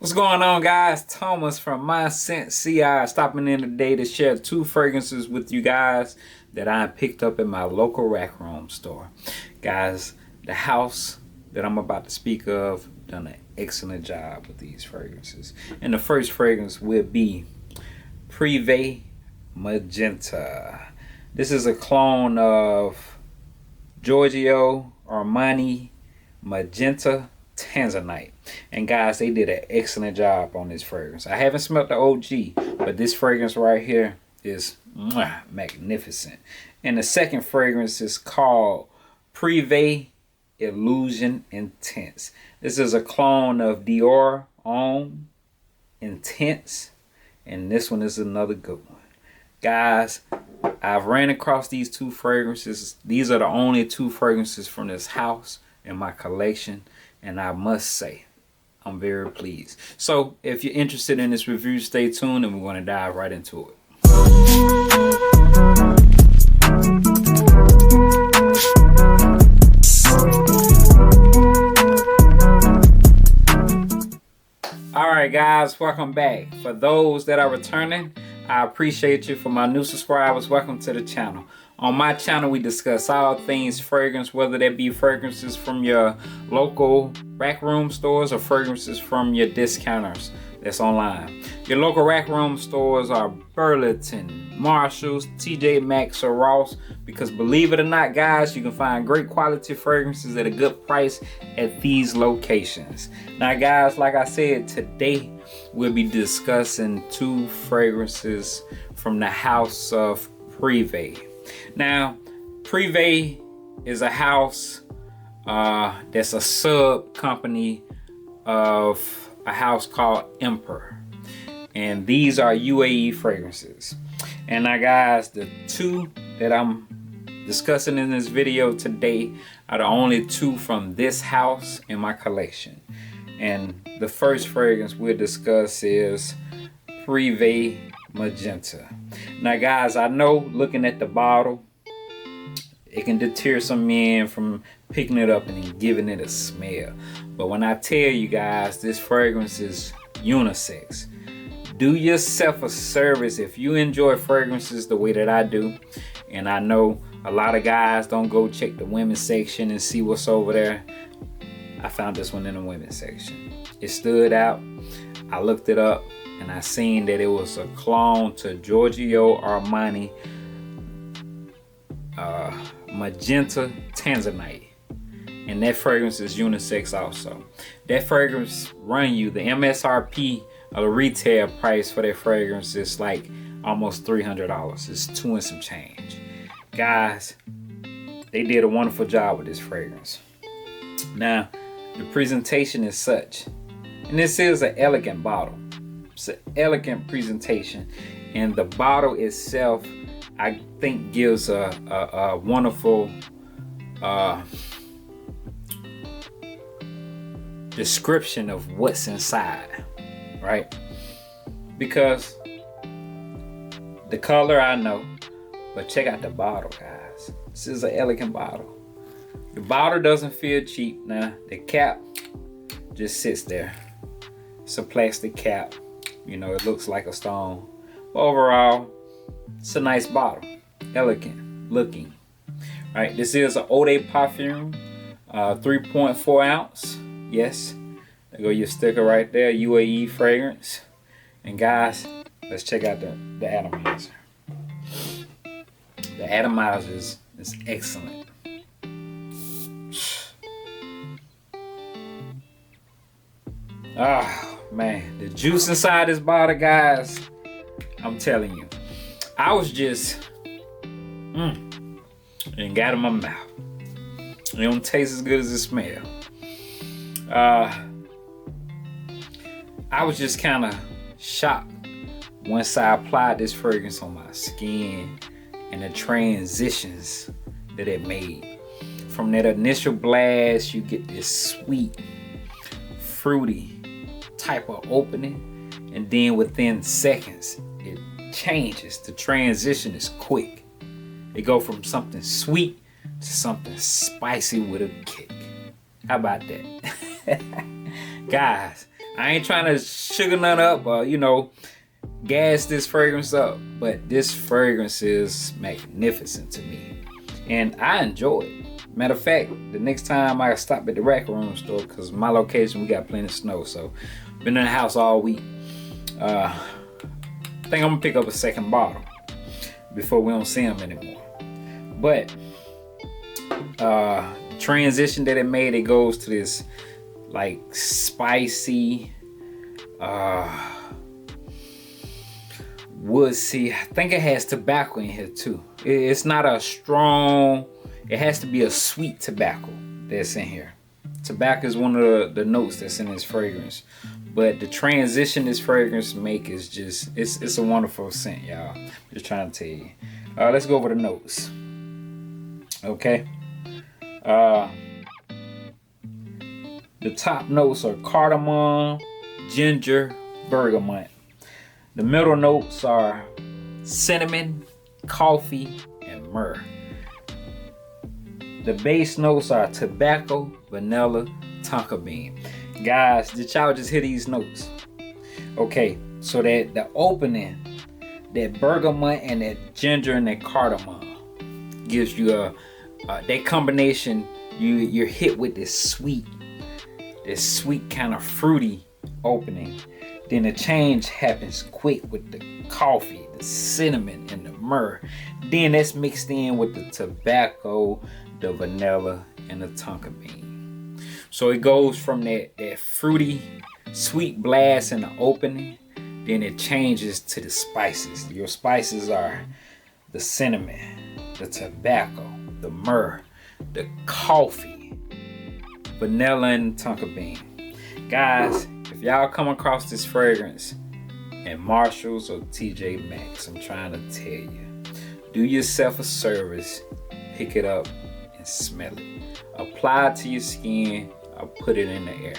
What's going on, guys? Thomas from My Scent CI stopping in today to share 2 fragrances with you guys that I picked up in my local rack room store. Guys, the house that I'm about to speak of done an excellent job with these fragrances. And the first fragrance will be PRIVE Magenta. This is a clone of Giorgio Armani Magenta Tanzanite. And guys, they did an excellent job on this fragrance. I haven't smelled the OG, but this fragrance right here is magnificent. And the second fragrance is called PRIVE Illusion Intense. This is a clone of Dior Homme Intense, and this one is another good one. Guys, I've ran across these 2 fragrances. These are the only 2 fragrances from this house in my collection, and I must say I'm very pleased. So if you're interested in this review, stay tuned and we're going to dive right into it. Alright guys, welcome back. For those that are returning, I appreciate you. For my new subscribers, welcome to the channel. On my channel, we discuss all things fragrance, whether that be fragrances from your local rack room stores or fragrances from your discounters that's online. Your local rack room stores are Burlington, Marshalls, TJ Maxx, or Ross, because believe it or not, guys, you can find great quality fragrances at a good price at these locations. Now guys, like I said, today we'll be discussing 2 fragrances from the house of PRIVE. Now, PRIVE is a house that's a sub company of a house called Emperor, and these are UAE fragrances. And now guys, the 2 that I'm discussing in this video today are the only 2 from this house in my collection. And the first fragrance we'll discuss is PRIVE Magenta. Now guys, I know looking at the bottle, it can deter some men from picking it up and giving it a smell. But when I tell you guys, this fragrance is unisex. Do yourself a service if you enjoy fragrances the way that I do. And I know a lot of guys don't go check the women's section and see what's over there. I found this one in the women's section. It stood out. I looked it up and I seen that it was a clone to Giorgio Armani Magenta Tanzanite. And that fragrance is unisex also. That fragrance run you, the MSRP of the retail price for that fragrance is like almost $300. It's 2 and some change. Guys, they did a wonderful job with this fragrance. Now, the presentation is such, and this is an elegant bottle. It's an elegant presentation, and the bottle itself, I think, gives a wonderful description of what's inside, right? Because the color I know, but check out the bottle, guys. This is an elegant bottle. The bottle doesn't feel cheap. Now the cap just sits there. It's a plastic cap. You know, it looks like a stone. But overall, it's a nice bottle. Elegant looking. Right, this is an Eau de Parfum, 3.4 ounce. Yes, there go your sticker right there, UAE fragrance. And guys, let's check out the atomizer. The atomizer is excellent. Ah, man, the juice inside this bottle, guys, I'm telling you, I was just and got in my mouth. It don't taste as good as it smells. I was just kind of shocked once I applied this fragrance on my skin and the transitions that it made. From that initial blast, you get this sweet, fruity type of opening, and then within seconds, it changes. The transition is quick. It go from something sweet to something spicy with a kick. How about that? Guys, I ain't trying to sugar none up or, you know, gas this fragrance up, but this fragrance is magnificent to me, and I enjoy it. Matter of fact, the next time I stop at the Rack Room store, because my location we got plenty of snow, so been in the house all week. I think I'm gonna pick up a second bottle before we don't see them anymore. But transition that it made, it goes to this like spicy woodsy. I think it has tobacco in here too. It's not a strong, it has to be a sweet tobacco that's in here. Tobacco is one of the notes that's in this fragrance, but the transition this fragrance make is just, it's a wonderful scent, y'all. Just trying to tell you. Let's go over the notes. Okay. The top notes are cardamom, ginger, bergamot. The middle notes are cinnamon, coffee, and myrrh. The base notes are tobacco, vanilla, tonka bean. Guys, did y'all just hear these notes? Okay, so that the opening, that bergamot and that ginger and that cardamom gives you that combination. You're hit with this sweet kind of fruity opening. Then the change happens quick with the coffee, the cinnamon, and the myrrh. Then that's mixed in with the tobacco, the vanilla, and the tonka bean. So it goes from that fruity, sweet blast in the opening, then it changes to the spices. Your spices are the cinnamon, the tobacco, the myrrh, the coffee, vanilla, and tonka bean. Guys, if y'all come across this fragrance in Marshalls or TJ Maxx, I'm trying to tell you, do yourself a service, pick it up and smell it. Apply it to your skin or put it in the air.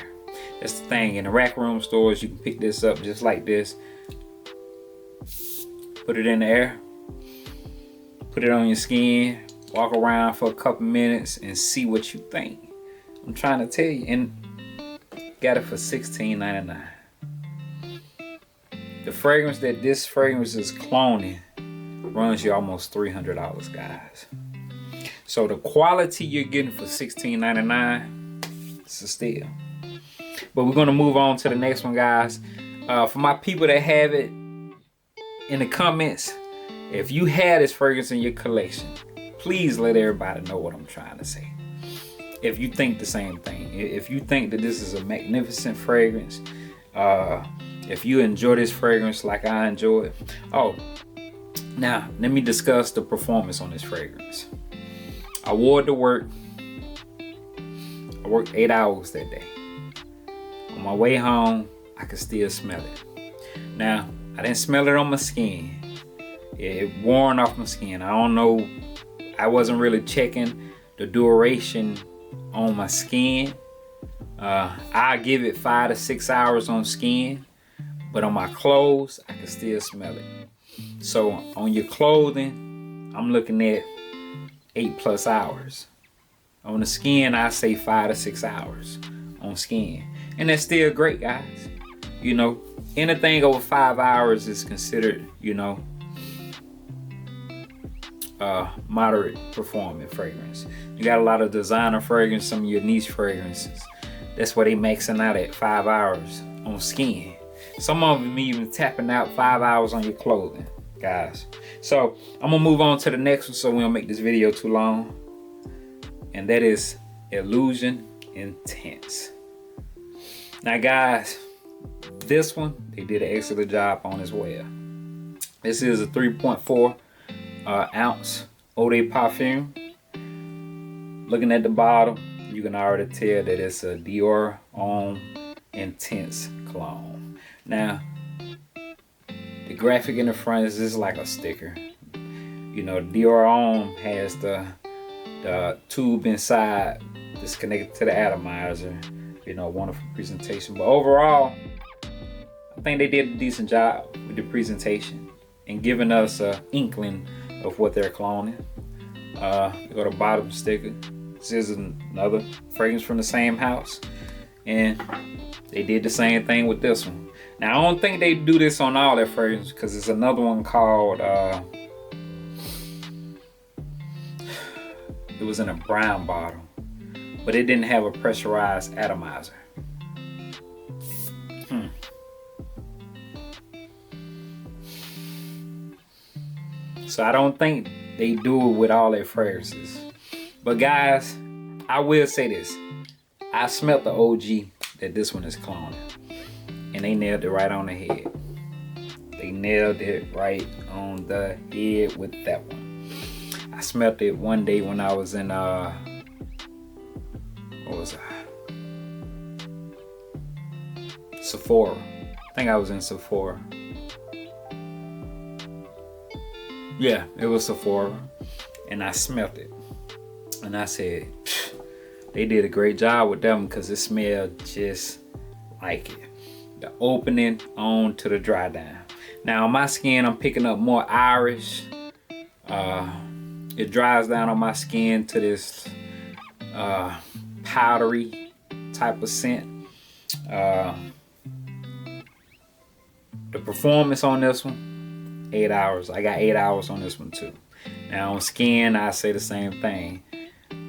That's the thing. In the Rack Room stores, you can pick this up just like this. Put it in the air. Put it on your skin. Walk around for a couple minutes and see what you think. I'm trying to tell you. And got it for $16.99. The fragrance that this fragrance is cloning runs you almost $300, guys. So the quality you're getting for $16.99, it's a steal. But we're gonna move on to the next one, guys. For my people that have it, in the comments, if you had this fragrance in your collection, please let everybody know what I'm trying to say. If you think the same thing, if you think that this is a magnificent fragrance, if you enjoy this fragrance like I enjoy it. Oh, now let me discuss the performance on this fragrance. I wore it to work. I worked 8 hours that day. On my way home, I could still smell it. Now, I didn't smell it on my skin. It worn off my skin. I don't know. I wasn't really checking the duration on my skin. I give it 5 to 6 hours on skin, but on my clothes, I can still smell it. So on your clothing, I'm looking at 8+ hours. On the skin, I say 5 to 6 hours on skin. And that's still great, guys. You know, anything over 5 hours is considered, you know, moderate performing fragrance. You got a lot of designer fragrance, some of your niche fragrances. That's why they maxing out at 5 hours on skin. Some of them even tapping out 5 hours on your clothing, guys. So I'm gonna move on to the next one so we don't make this video too long. And that is Illusion Intense. Now guys, this one, they did an excellent job on as well. This is a 3.4 ounce Eau de Parfum. Looking at the bottle, you can already tell that it's a Dior Homme Intense cologne. Now, the graphic in the front is just like a sticker. You know, Dior Homme has the tube inside that's connected to the atomizer. You know, wonderful presentation. But overall, I think they did a decent job with the presentation and giving us an inkling of what they're cloning. You go to bottom sticker. This is another fragrance from the same house. And they did the same thing with this one. Now I don't think they do this on all their fragrances, because there's another one called it was in a brown bottle, but it didn't have a pressurized atomizer. So I don't think they do it with all their fragrances. But guys, I will say this. I smelt the OG that this one is cloning. And they nailed it right on the head. They nailed it right on the head with that one. I smelt it one day when I was in, what was I? Sephora. I think I was in Sephora. Yeah, it was Sephora. And I smelt it. And I said, they did a great job with them, because it smelled just like it. The opening on to the dry down. Now on my skin, I'm picking up more Irish. It dries down on my skin to this powdery type of scent. The performance on this one, 8 hours. I got 8 hours on this one too. Now on skin, I say the same thing.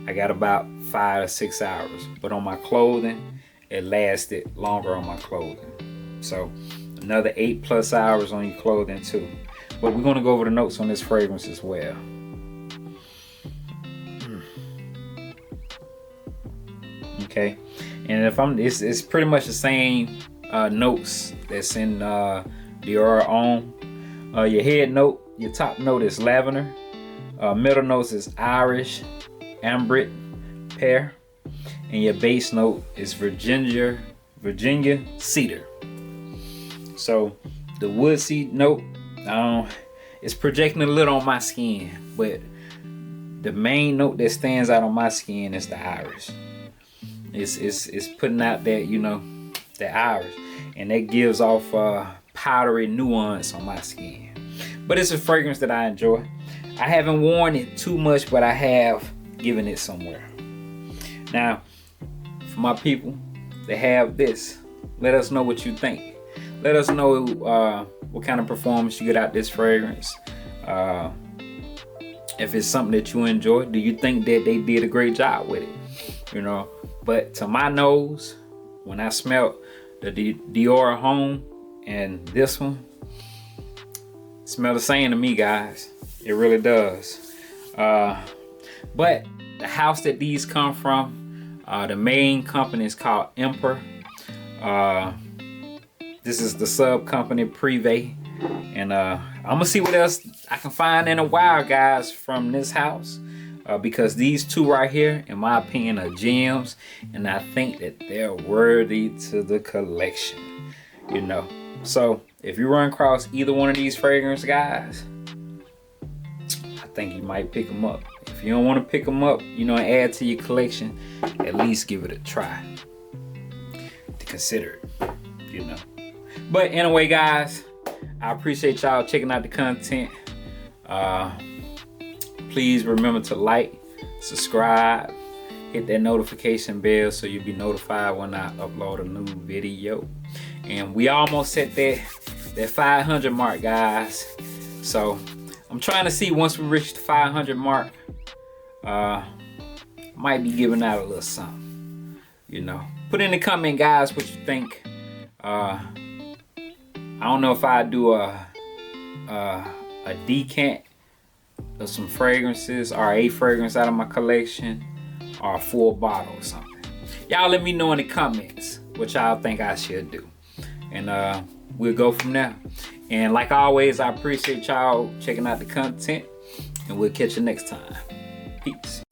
I got about 5 to 6 hours. But on my clothing, it lasted longer on my clothing. So another 8+ hours on your clothing too. But we're gonna go over the notes on this fragrance as well. Okay, and if it's pretty much the same notes that's in Dior Homme. Your head note, your top note is lavender. Middle notes is Irish, ambrette, pear, and your base note is Virginia cedar. So the wood seed note, it's projecting a little on my skin, but the main note that stands out on my skin is the Irish. It's putting out that, you know, the Irish, and that gives off powdery nuance on my skin. But it's a fragrance that I enjoy. I haven't worn it too much, but I have given it somewhere. Now, for my people that have this, let us know what you think. Let us know what kind of performance you get out this fragrance. If it's something that you enjoy, do you think that they did a great job with it? You know, but to my nose, when I smelled the Dior Homme and this one, smell the same to me, guys. It really does. But the house that these come from, the main company is called Emperor. This is the sub company PRIVE, and I'm gonna see what else I can find in a while, guys, from this house, because these two right here, in my opinion, are gems, and I think that they're worthy to the collection, you know. So if you run across either one of these fragrances, guys, I think you might pick them up. If you don't want to pick them up, you know, and add to your collection, at least give it a try to consider it, you know. But anyway, guys, I appreciate y'all checking out the content. Please remember to like, subscribe, hit that notification bell so you'll be notified when I upload a new video. And we almost hit that 500 mark, guys. So I'm trying to see, once we reach the 500 mark, might be giving out a little something, you know. Put in the comment, guys, what you think. I don't know if I do a decant of some fragrances, or a fragrance out of my collection, or a full bottle or something. Y'all let me know in the comments what y'all think I should do, and we'll go from there. And like always, I appreciate y'all checking out the content, and we'll catch you next time. Peace.